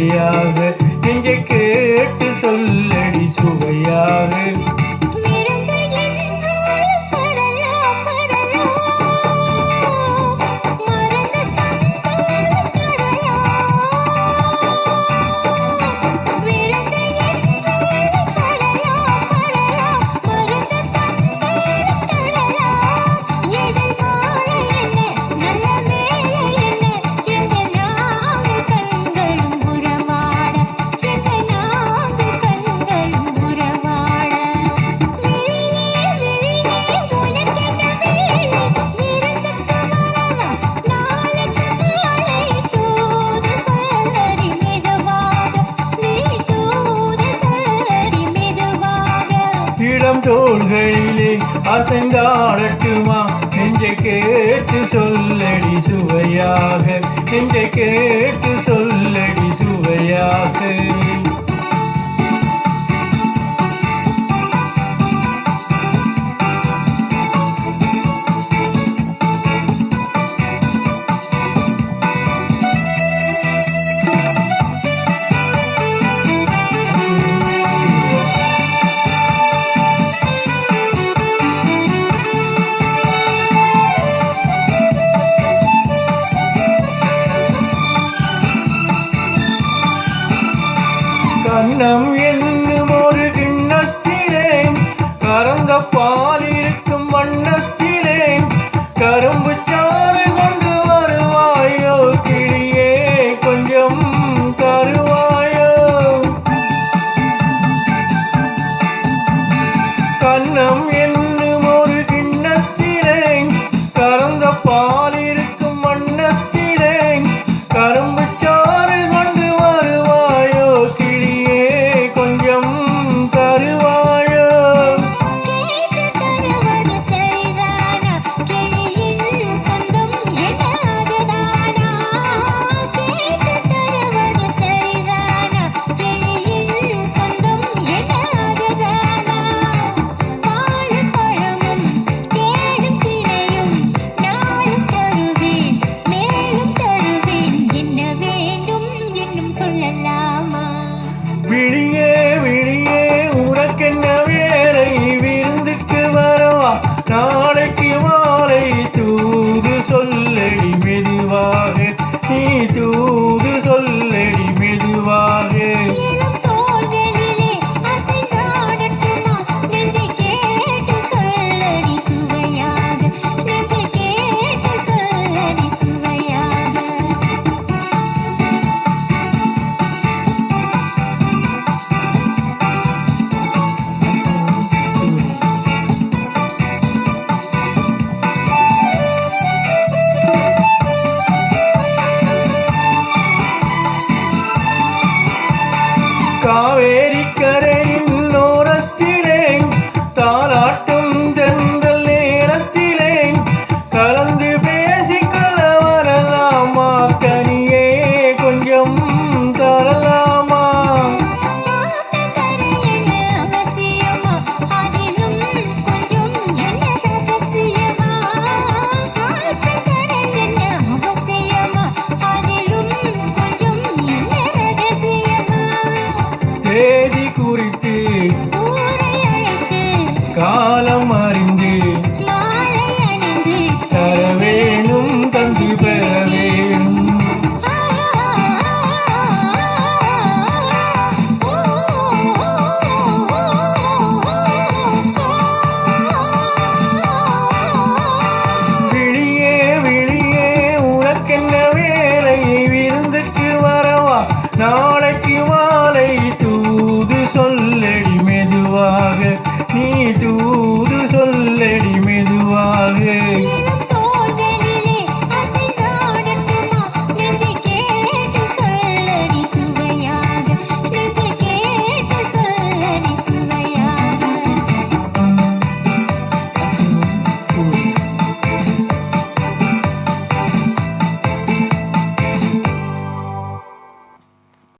சுவையாக நெஞ்சை கேட்டு சொல்லடி சுவையாக தோள்களிலே அசைந்தாடட்டுமா நெஞ்சை கேட்டு சொல்லடி சுவையாக நெஞ்சை கேட்டு சொல்லடி சுவையாக கண்ணம் என்னும் ஒரு கிண்ணத்திலே கறந்த பால் இருக்கும் வண்ணத்திலே கரும்பு சாறு கொண்டு வருவாயோ கிளியே கொஞ்சம் தருவாயோ கண்ணம் என்னும் ஒரு கிண்ணத்திலே கறந்த பால் இருக்கும் வண்ணத்திலே கரும்பு விழியே விழியே உனக்கென்ன வேலை விருந்துக்கு வரவா நாளைக்கு மாலை தூது சொல்லடி மெதுவாக நீ தூது சொல்லடி மெதுவாக காவேரி கரையின் ஓரத்திலே தாலாட்டும் தென்றல் நேரத்திலே கலந்து பேசிக்கொள்ள வரலாமா கனியே கொஞ்சம் தரலாமா தேதி குறித்து காலம் அறிந்து தர வேணும் தந்து பெற வேணும் விழியே விழியே உனக்கென்ன வேலை விருந்துக்கு வரவா நாளைக்கு